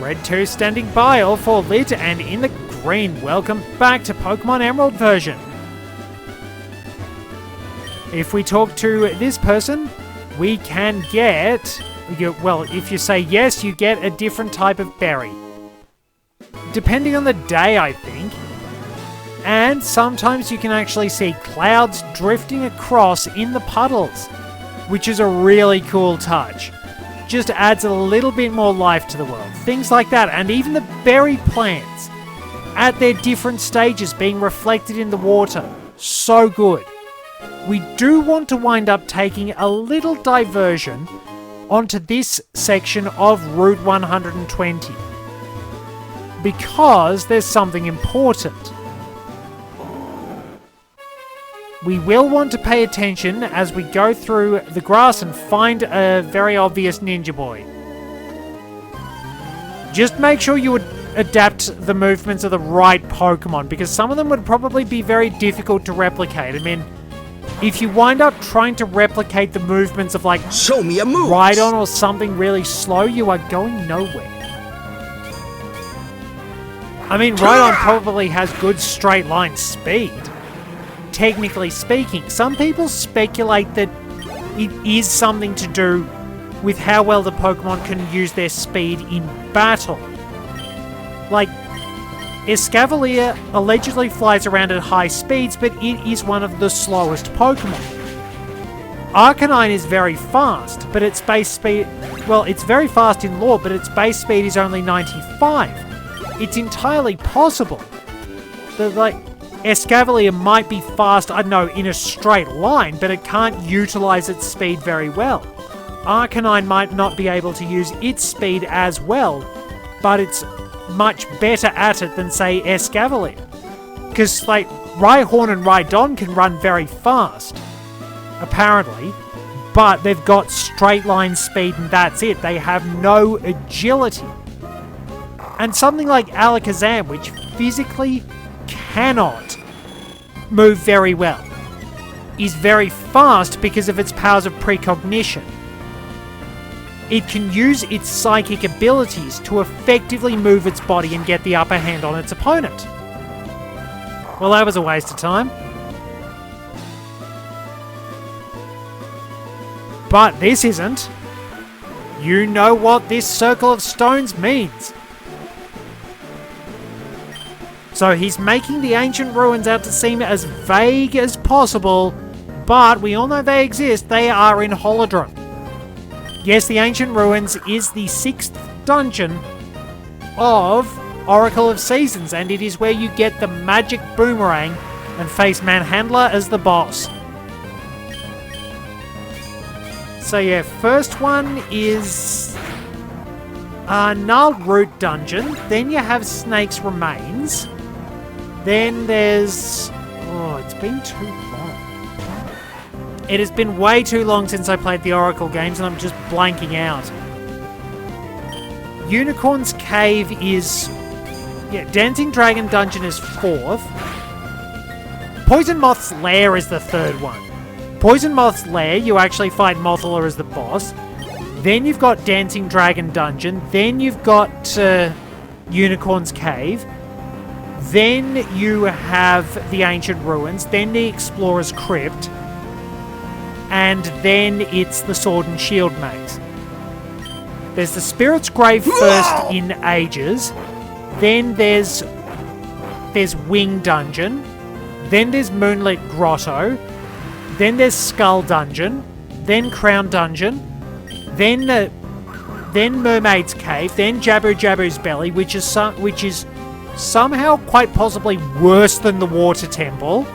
Red 2 standing by, all 4 lit, and in the green. Welcome back to Pokemon Emerald version. If we talk to this person, we can get... Well, if you say yes, you get a different type of berry. Depending on the day, I think. And sometimes you can actually see clouds drifting across in the puddles, which is a really cool touch. Just adds a little bit more life to the world. Things like that, and even the berry plants at their different stages being reflected in the water. So good. We do want to wind up taking a little diversion onto this section of Route 120 because there's something important. We will want to pay attention as we go through the grass and find a very obvious ninja boy. Just make sure you would adapt the movements of the right Pokemon, because some of them would probably be very difficult to replicate. I mean, if you wind up trying to replicate the movements of, like, show me a move, Rhydon or something really slow, you are going nowhere. I mean, Rhydon probably has good straight line speed, technically speaking. Some people speculate that it is something to do with how well the Pokemon can use their speed in battle. Like, Escavalier allegedly flies around at high speeds, but it is one of the slowest Pokemon. Arcanine is very fast, but its base speed... Well, it's very fast in lore, but its base speed is only 95. It's entirely possible that, like, Escavalier might be fast, I don't know, in a straight line, but it can't utilize its speed very well. Arcanine might not be able to use its speed as well, but it's much better at it than, say, Escavalier. Because, like, Rhyhorn and Rhydon can run very fast, apparently, but they've got straight line speed and that's it. They have no agility. And something like Alakazam, which physically cannot move very well, is very fast because of its powers of precognition. It can use its psychic abilities to effectively move its body and get the upper hand on its opponent. Well, that was a waste of time. But this isn't. You know what this circle of stones means. So he's making the ancient ruins out to seem as vague as possible, but we all know they exist. They are in Holodrum. Yes, the Ancient Ruins is the 6th dungeon of Oracle of Seasons, and it is where you get the magic boomerang and face Manhandler as the boss. So yeah, first one is Gnarled Root Dungeon, then you have Snake's Remains, then there's... Oh, it's been too long. It has been way too long since I played the Oracle games, and I'm just blanking out. Unicorn's Cave is... Yeah, Dancing Dragon Dungeon is 4th. Poison Moth's Lair is the 3rd one. Poison Moth's Lair, you actually fight Mothula as the boss. Then you've got Dancing Dragon Dungeon. Then you've got Unicorn's Cave. Then you have the Ancient Ruins. Then the Explorer's Crypt. And then it's the Sword and Shield maze. There's the Spirit's Grave first in ages. Then there's Wing Dungeon. Then there's Moonlit Grotto. Then there's Skull Dungeon. Then Crown Dungeon. Then Mermaid's Cave. Then Jabu Jabu's Belly, which is somehow quite possibly worse than the Water Temple.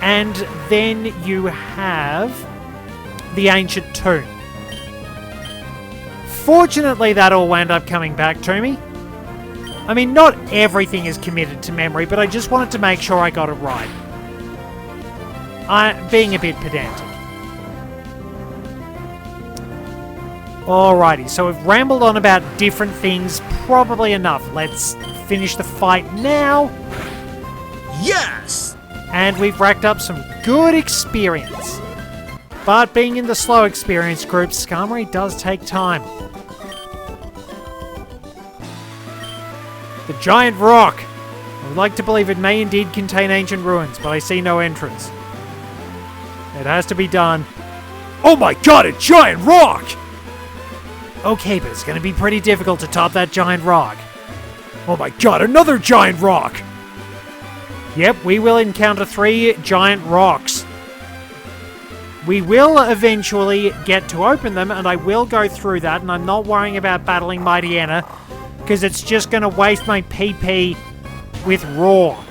And then you have the Ancient Tomb. Fortunately, that all wound up coming back to me. I mean, not everything is committed to memory, but I just wanted to make sure I got it right. I'm being a bit pedantic. Alrighty, so we've rambled on about different things probably enough. Let's finish the fight now. Yes! And we've racked up some good experience. But being in the slow experience group, Skarmory does take time. The giant rock! I would like to believe it may indeed contain ancient ruins, but I see no entrance. It has to be done. Oh my god, a giant rock! Okay, but it's going to be pretty difficult to top that giant rock. Oh my god, another giant rock! Yep, we will encounter 3 giant rocks. We will eventually get to open them, and I will go through that, and I'm not worrying about battling Mighty Anna, because it's just going to waste my PP with Raw.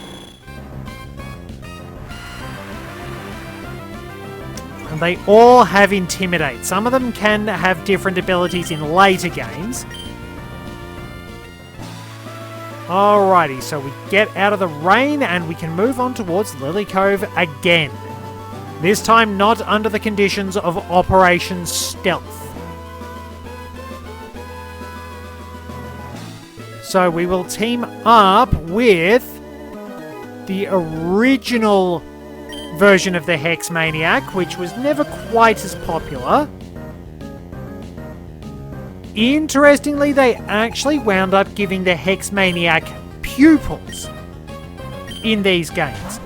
And they all have Intimidate. Some of them can have different abilities in later games. Alrighty, so we get out of the rain and we can move on towards Lilycove again. This time not under the conditions of Operation Stealth. So we will team up with the original version of the Hex Maniac, which was never quite as popular. Interestingly, they actually wound up giving the Hex Maniac pupils in these games.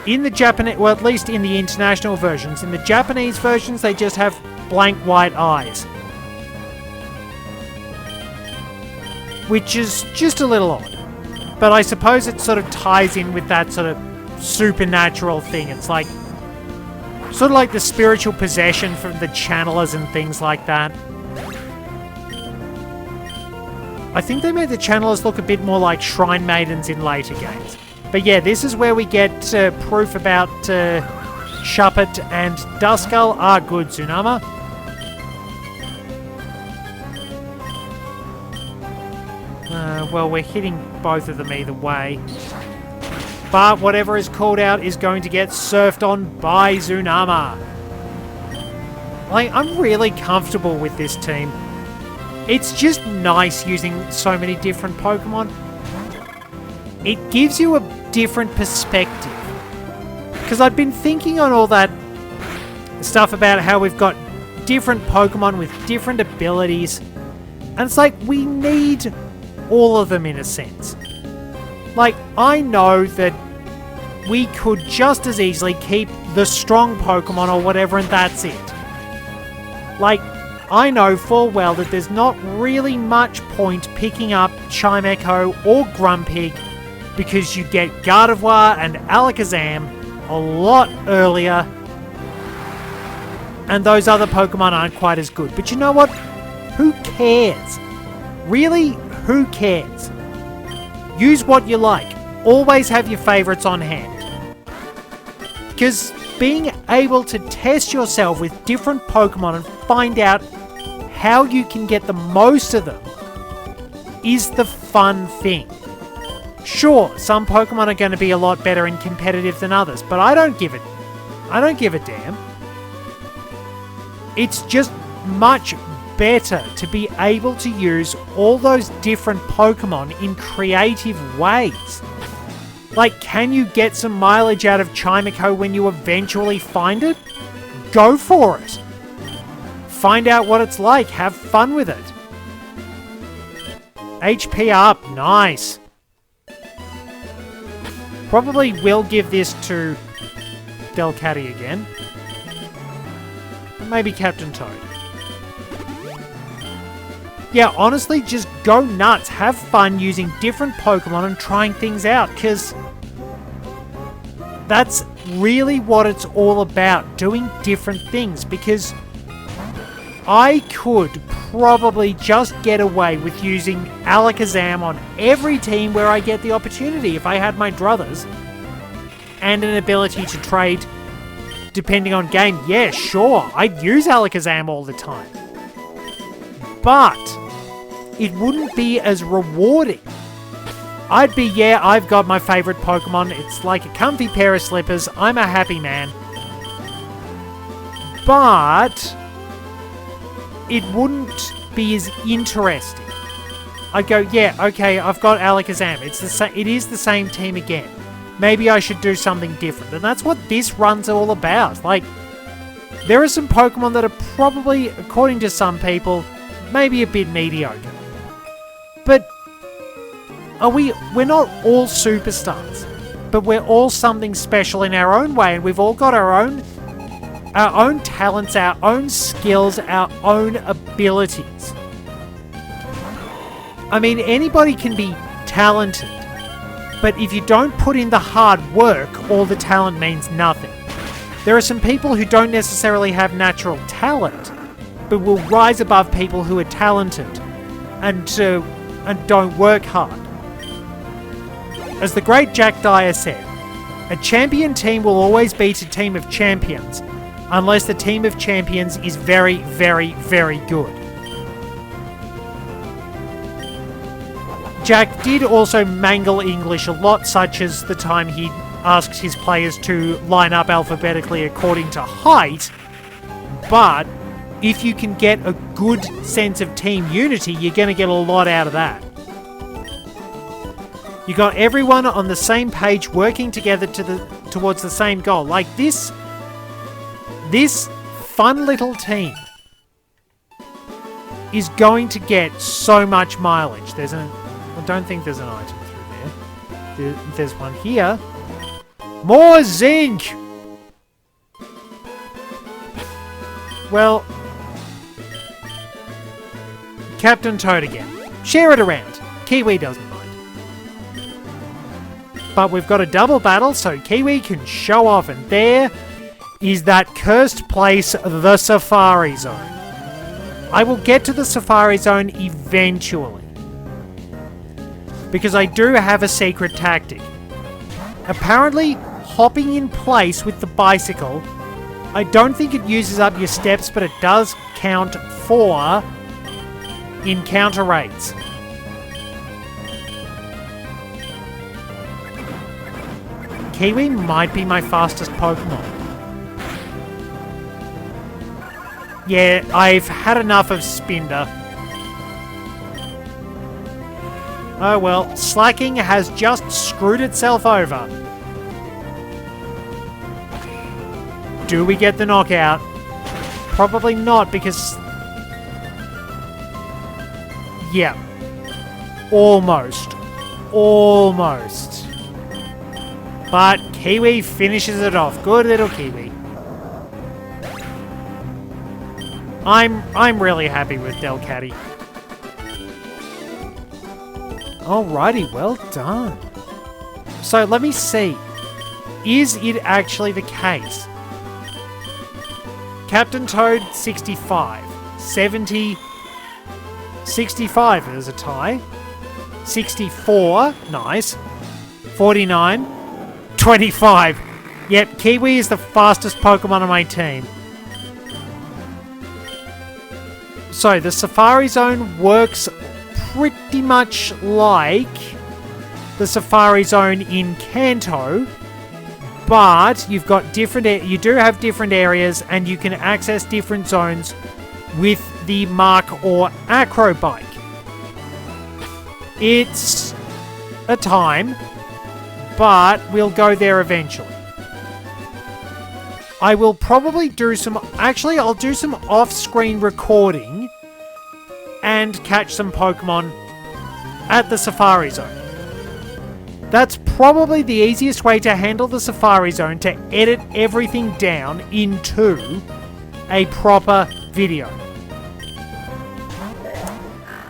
In the Japanese, well, at least in the international versions. In the Japanese versions, they just have blank white eyes. Which is just a little odd. But I suppose it sort of ties in with that sort of supernatural thing. It's like, sort of like the spiritual possession from the channelers and things like that. I think they made the channelers look a bit more like shrine maidens in later games. But yeah, this is where we get proof about Shuppet and Duskull are good, Tsunama. Well, we're hitting both of them either way. But whatever is called out is going to get surfed on by Tsunama. Like, I'm really comfortable with this team. It's just nice using so many different Pokemon. It gives you a different perspective. Because I've been thinking on all that stuff about how we've got different Pokemon with different abilities. And it's like, we need all of them in a sense. Like, I know that we could just as easily keep the strong Pokemon or whatever and that's it. Like, I know full well that there's not really much point picking up Chimecho or Grumpig because you get Gardevoir and Alakazam a lot earlier and those other Pokemon aren't quite as good. But you know what? Who cares? Really, who cares? Use what you like. Always have your favorites on hand. Because being able to test yourself with different Pokemon and find out how you can get the most of them is the fun thing. Sure, some Pokemon are going to be a lot better in competitive than others, but I don't give a damn. It's just much better to be able to use all those different Pokemon in creative ways. Like, can you get some mileage out of Chimecho when you eventually find it? Go for it. Find out what it's like. Have fun with it. HP up. Nice. Probably will give this to Delcatty again. Maybe Captain Toad. Yeah, honestly, just go nuts. Have fun using different Pokemon and trying things out, because that's really what it's all about, doing different things, because I could probably just get away with using Alakazam on every team where I get the opportunity if I had my druthers and an ability to trade depending on game. Yeah, sure, I'd use Alakazam all the time. But it wouldn't be as rewarding. I'd be, yeah, I've got my favorite Pokemon. It's like a comfy pair of slippers. I'm a happy man. But it wouldn't be as interesting. I'd go, yeah, okay, I've got Alakazam. It is the same team again. Maybe I should do something different. And that's what this run's all about. Like, there are some Pokemon that are probably, according to some people, maybe a bit mediocre. But we're not all superstars, but we're all something special in our own way, and we've all got our own talents, our own skills, our own abilities. I mean, anybody can be talented, but if you don't put in the hard work, all the talent means nothing. There are some people who don't necessarily have natural talent, but will rise above people who are talented and don't work hard. As the great Jack Dyer said, a champion team will always beat a team of champions, unless the team of champions is very, very, very good. Jack did also mangle English a lot, such as the time he asked his players to line up alphabetically according to height, but if you can get a good sense of team unity, you're going to get a lot out of that. You got everyone on the same page working together towards the same goal. Like this fun little team is going to get so much mileage. I don't think there's an item through there. There's one here. More zinc! Well, Captain Toad again. Share it around. Kiwi doesn't mind. But we've got a double battle, so Kiwi can show off, and there is that cursed place, the Safari Zone. I will get to the Safari Zone eventually, because I do have a secret tactic. Apparently, hopping in place with the bicycle, I don't think it uses up your steps, but it does count for encounter rates. Kiwi might be my fastest Pokemon. Yeah, I've had enough of Spinder. Oh well, Slacking has just screwed itself over. Do we get the knockout? Probably not, because... yeah. Almost. Almost. But Kiwi finishes it off. Good little Kiwi. I'm really happy with Delcatty. Alrighty, well done. So let me see. Is it actually the case? Captain Toad, 65. 70. 65, there's a tie. 64, nice. 49. 25. Yep, Kiwi is the fastest Pokemon on my team. So, the Safari Zone works pretty much like the Safari Zone in Kanto, but you've got you do have different areas, and you can access different zones with the Mark or Acro Bike. It's a time, but we'll go there eventually. I will probably do some... actually, I'll do some off-screen recording and catch some Pokemon at the Safari Zone. That's probably the easiest way to handle the Safari Zone, to edit everything down into a proper video.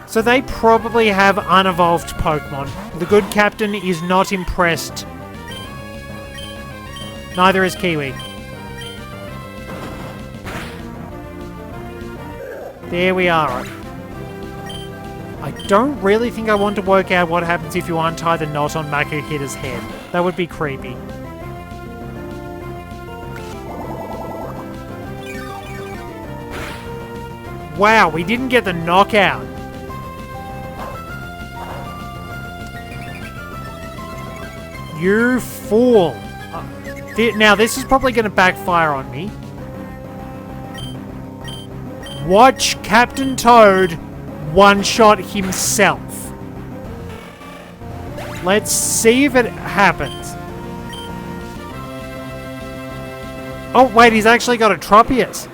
So they probably have unevolved Pokemon. The good captain is not impressed. Neither is Kiwi. There we are. I don't really think I want to work out what happens if you untie the knot on Makuhita's head. That would be creepy. Wow, we didn't get the knockout. You fool. Now, this is probably going to backfire on me. Watch Captain Toad one-shot himself. Let's see if it happens. Oh, wait, he's actually got a Tropius.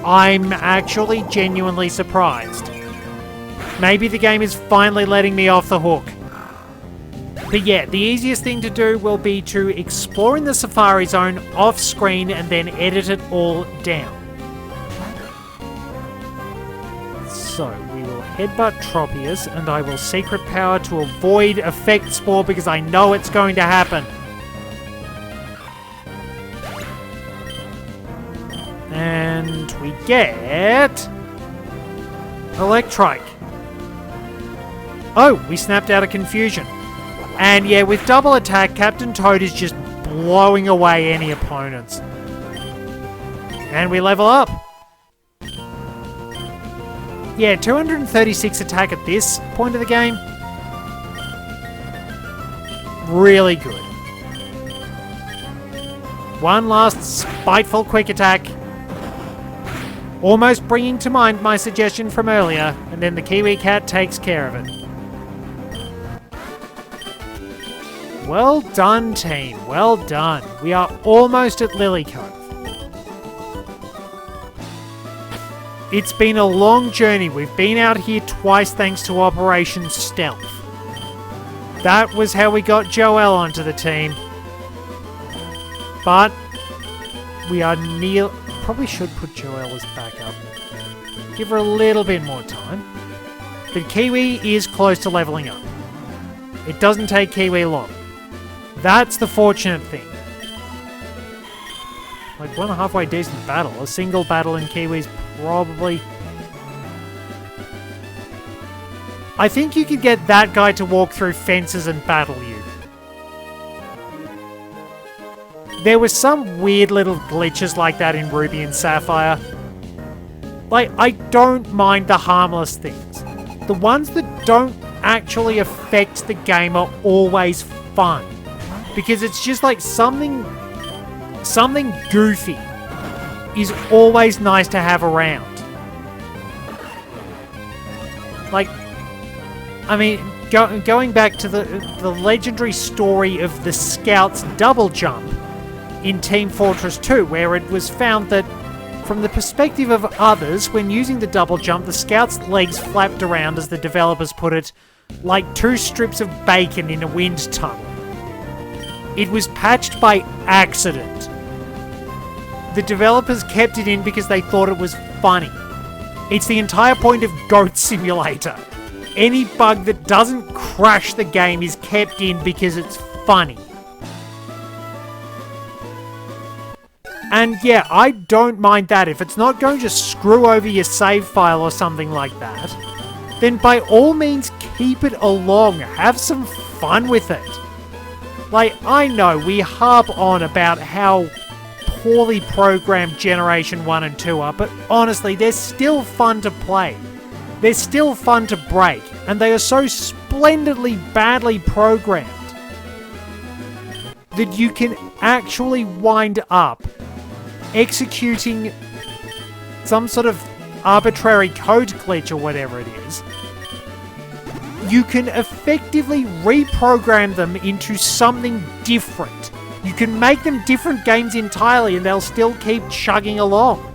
I'm actually genuinely surprised. Maybe the game is finally letting me off the hook. But yeah, the easiest thing to do will be to explore in the Safari Zone off screen and then edit it all down. So, we will headbutt Tropius and I will secret power to avoid Effect Spore because I know it's going to happen. And we get Electrike. Oh, we snapped out of confusion. And yeah, with double attack, Captain Toad is just blowing away any opponents. And we level up. Yeah, 236 attack at this point of the game. Really good. One last spiteful quick attack. Almost bringing to mind my suggestion from earlier, and then the Kiwi Cat takes care of it. Well done, team. Well done. We are almost at Lilycove. It's been a long journey. We've been out here twice thanks to Operation Stealth. That was how we got Joelle onto the team. But we are near... Probably should put Joelle as backup. Give her a little bit more time. But Kiwi is close to leveling up. It doesn't take Kiwi long. That's the fortunate thing. Like, won a halfway decent battle. A single battle in Kiwi's probably... I think you could get that guy to walk through fences and battle you. There were some weird little glitches like that in Ruby and Sapphire. Like, I don't mind the harmless things. The ones that don't actually affect the game are always fun. Because it's just like something goofy is always nice to have around. Like, I mean, going back to the legendary story of the Scout's double jump in Team Fortress 2, where it was found that from the perspective of others, when using the double jump, the Scout's legs flapped around, as the developers put it, like two strips of bacon in a wind tunnel. It was patched by accident. The developers kept it in because they thought it was funny. It's the entire point of Goat Simulator. Any bug that doesn't crash the game is kept in because it's funny. And yeah, I don't mind that. If it's not going to screw over your save file or something like that, then by all means keep it along. Have some fun with it. Like, I know we harp on about how poorly programmed Generation 1 and 2 are, but honestly, they're still fun to play. They're still fun to break, and they are so splendidly badly programmed that you can actually wind up executing some sort of arbitrary code glitch or whatever it is. You can effectively reprogram them into something different. You can make them different games entirely and they'll still keep chugging along.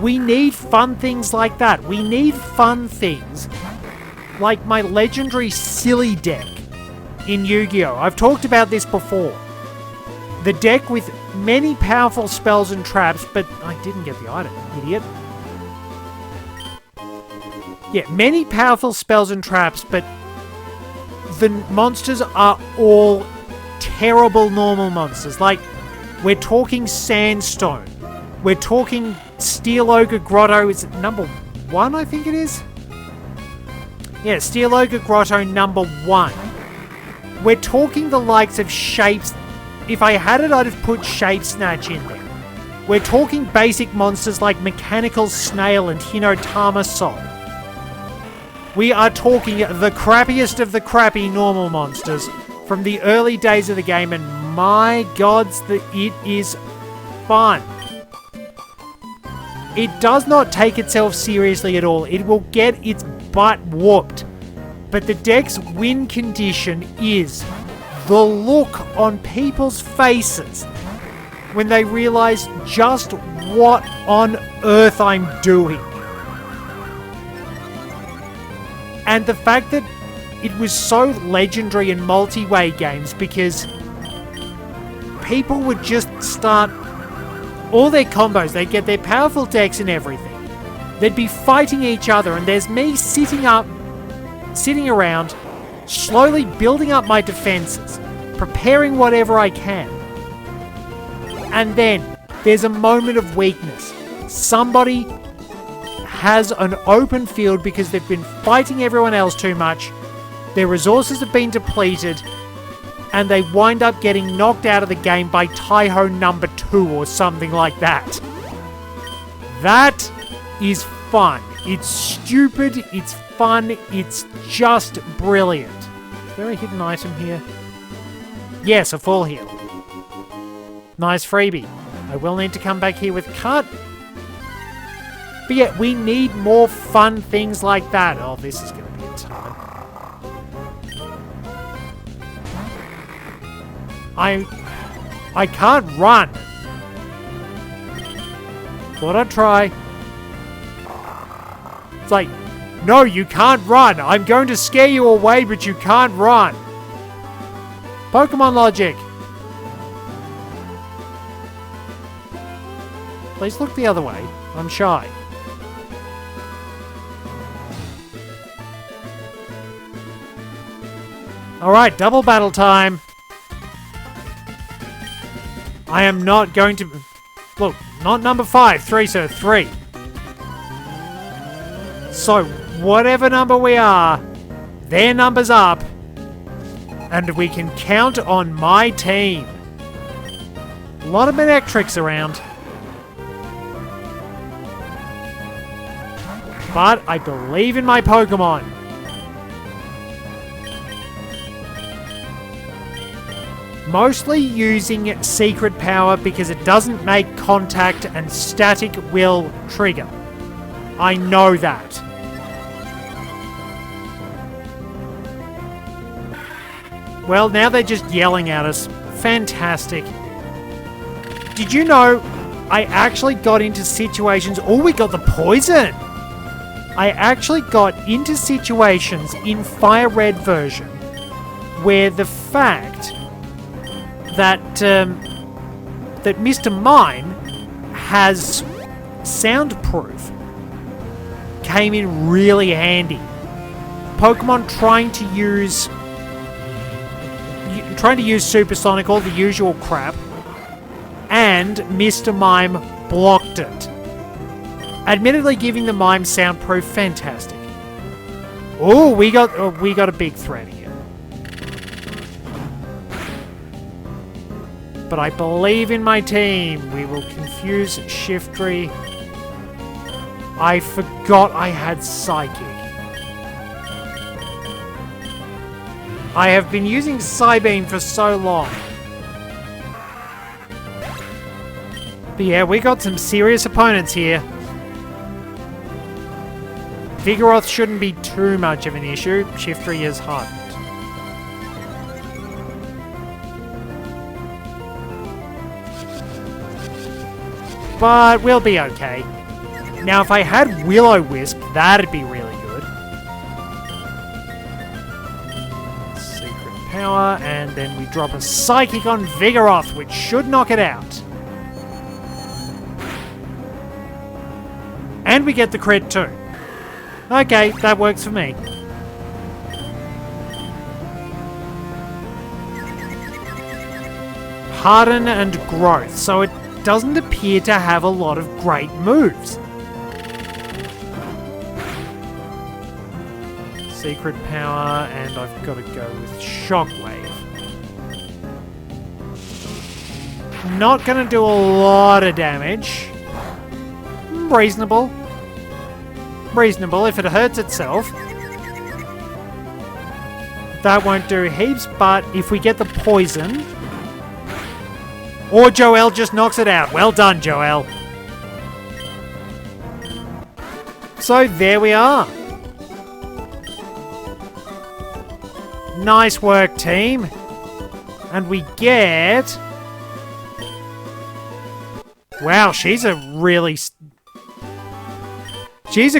We need fun things like that. We need fun things like my legendary silly deck in Yu-Gi-Oh! I've talked about this before. The deck with many powerful spells and traps, but I didn't get the item, idiot. Yeah, many powerful spells and traps, but the monsters are all terrible normal monsters. Like, we're talking Sandstone. We're talking Steel Ogre Grotto. Is it number 1, I think it is? Yeah, Steel Ogre Grotto number 1. We're talking the likes of Shapes. If I had it, I'd have put Shape Snatch in there. We're talking basic monsters like Mechanical Snail and Hinotama Soul. We are talking the crappiest of the crappy normal monsters from the early days of the game, and my gods, it is fun. It does not take itself seriously at all. It will get its butt whooped. But the deck's win condition is the look on people's faces when they realize just what on earth I'm doing. And the fact that it was so legendary in multi-way games because people would just start all their combos. They'd get their powerful decks and everything. They'd be fighting each other, and there's me sitting around, slowly building up my defenses, preparing whatever I can. And then there's a moment of weakness. Somebody has an open field because they've been fighting everyone else too much. Their resources have been depleted, and they wind up getting knocked out of the game by Taiho number 2 or something like that. That is fun. It's stupid, it's fun, it's just brilliant. Is there a hidden item here? Yes, a full heal. Nice freebie. I will need to come back here with cut. But yeah, we need more fun things like that. Oh, this is going to be a time. I can't run. Thought I'd try. It's like, no, you can't run. I'm going to scare you away, but you can't run. Pokemon logic. Please look the other way. I'm shy. Alright, double battle time. I am not going to... Look, not number 5. 3, so 3. So, whatever number we are, their number's up. And we can count on my team. A lot of Manectrics around. But I believe in my Pokemon. Mostly using secret power because it doesn't make contact and static will trigger. I know that. Well, now they're just yelling at us. Fantastic. Did you know I actually got into situations... Oh, we got the poison! I actually got into situations in Fire Red version where the fact that that Mr. Mime has soundproof came in really handy. Pokemon trying to use Supersonic, all the usual crap, and Mr. Mime blocked it. Admittedly, giving the Mime soundproof, fantastic. Oh, we got a big threat here. But I believe in my team. We will confuse Shiftry. I forgot I had Psychic. I have been using Psybeam for so long. But yeah, we got some serious opponents here. Vigoroth shouldn't be too much of an issue. Shiftry is hardened. But we'll be okay. Now, if I had Will-O-Wisp, that'd be really good. Secret power, and then we drop a Psychic on Vigoroth, which should knock it out. And we get the crit too. Okay, that works for me. Harden and Growth, so it doesn't appear to have a lot of great moves. Secret power, and I've got to go with Shockwave. Not going to do a lot of damage. Reasonable. Reasonable if it hurts itself. That won't do heaps, but if we get the poison... Or Joel just knocks it out. Well done, Joel. So there we are. Nice work, team. And we get... Wow, she's a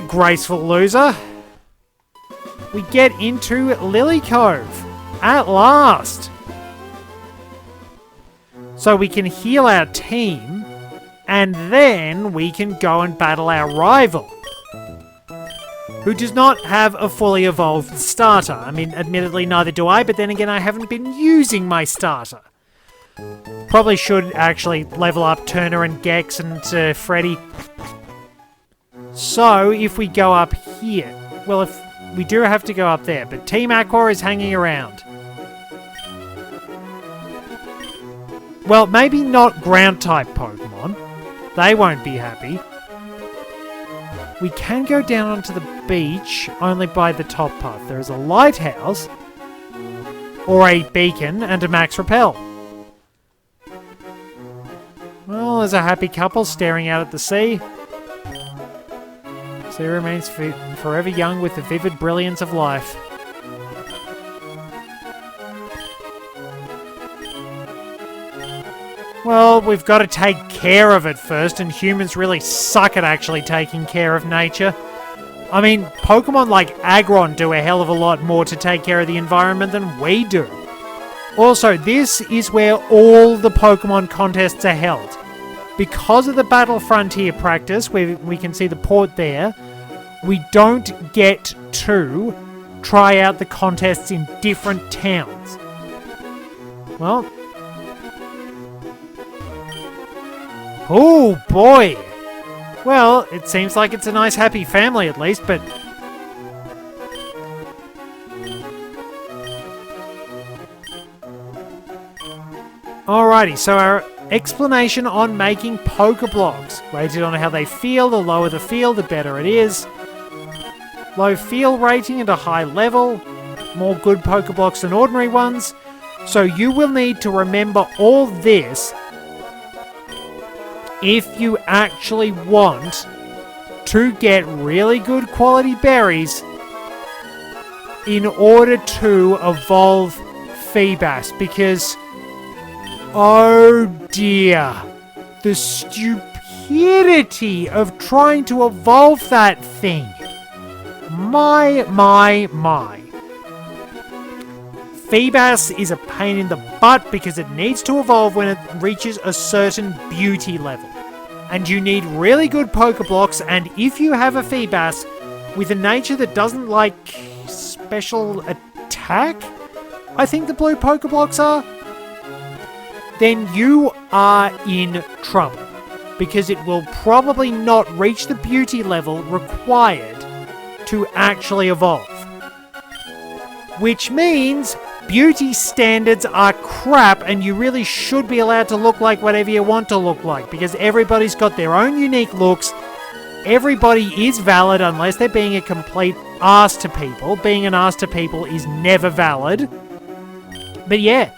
graceful loser. we get into Lilycove. At last! So we can heal our team, and then we can go and battle our rival, who does not have a fully evolved starter. I mean, admittedly, neither do I, but then again, I haven't been using my starter. Probably should actually level up Turner and Gex and Freddy. So, if we go up here... Well, if we do have to go up there, but Team Aqua is hanging around. Well, maybe not ground-type Pokemon. They won't be happy. We can go down onto the beach only by the top path. There is a lighthouse, or a beacon, and a max repel. Well, there's a happy couple staring out at the sea. Sea remains forever young with the vivid brilliance of life. Well, we've got to take care of it first, and humans really suck at actually taking care of nature. I mean, Pokemon like Aggron do a hell of a lot more to take care of the environment than we do. Also, this is where all the Pokemon contests are held. Because of the Battle Frontier practice, where we can see the port there, we don't get to try out the contests in different towns. Well... Oh boy! Well, it seems like it's a nice happy family at least, but... Alrighty, so our explanation on making Pokeblocks. Rated on how they feel, the lower the feel, the better it is. Low feel rating and a high level. More good Pokeblocks than ordinary ones. So you will need to remember all this if you actually want to get really good quality berries in order to evolve Feebas, because oh dear, the stupidity of trying to evolve that thing. My. Feebas is a pain in the butt because it needs to evolve when it reaches a certain beauty level. And you need really good Pokeblocks, and if you have a Feebas with a nature that doesn't like special attack, I think the blue Pokeblocks are, then you are in trouble. Because it will probably not reach the beauty level required to actually evolve. Which means beauty standards are crap, and you really should be allowed to look like whatever you want to look like, because everybody's got their own unique looks. Everybody is valid unless they're being a complete ass to people. Being an ass to people is never valid. But yeah,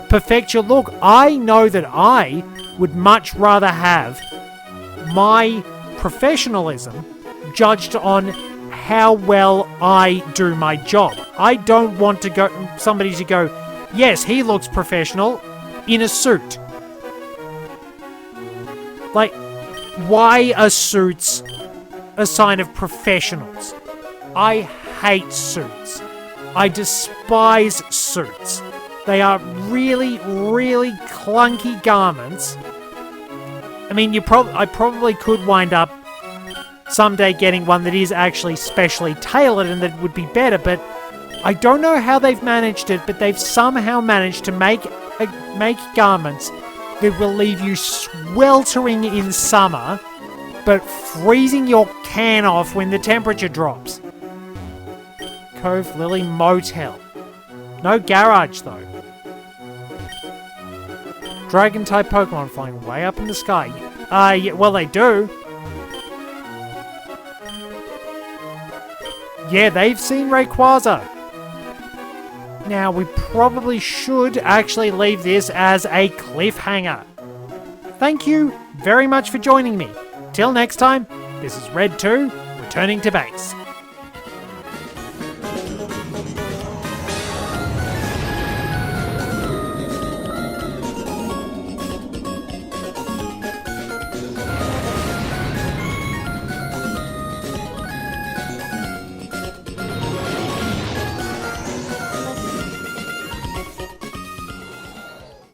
perfect your look. I know that I would much rather have my professionalism judged on how well I do my job. I don't want to somebody to go, yes, he looks professional in a suit. Like, why are suits a sign of professionals? I hate suits. I despise suits. They are really, really clunky garments. I mean, I probably could wind up someday getting one that is actually specially tailored and that would be better, but I don't know how they've managed it, but they've somehow managed to make garments that will leave you sweltering in summer, but freezing your can off when the temperature drops. Cove Lily Motel. No garage, though. Dragon-type Pokemon flying way up in the sky. Yeah, well, they do. Yeah, they've seen Rayquaza. Now, we probably should actually leave this as a cliffhanger. Thank you very much for joining me. Till next time, this is Red 2, returning to base.